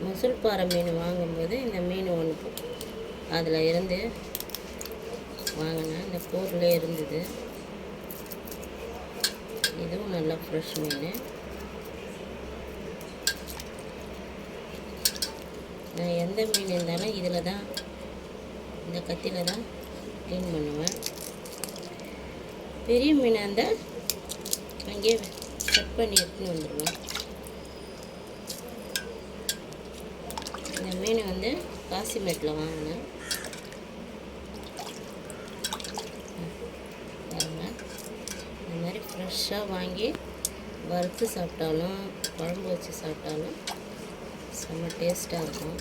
முசுல் பாறை மீன் வாங்கும்போது இந்த மீன் ஒன்று அதில் இருந்து வாங்கினேன். இந்த கூரில் இருந்தது. இதுவும் நல்லா ஃப்ரெஷ் மீன். நான் எந்த மீன் இருந்தாலும் இதில் தான், இந்த கத்தியில் தான் க்ளீன் பண்ணுவேன். பெரிய மீனாக இருந்தால் அங்கேயே கட் பண்ணி எடுத்துன்னு வந்துடுவேன். இந்த மீன் வந்து காசிமேட்டில் வாங்கினேன். பாருங்கள், இந்த மாதிரி ஃப்ரெஷ்ஷாக வாங்கி வறுத்து சாப்பிட்டாலும் குழம்பு வச்சு சாப்பிட்டாலும் செம்ம டேஸ்ட்டாக இருக்கும்.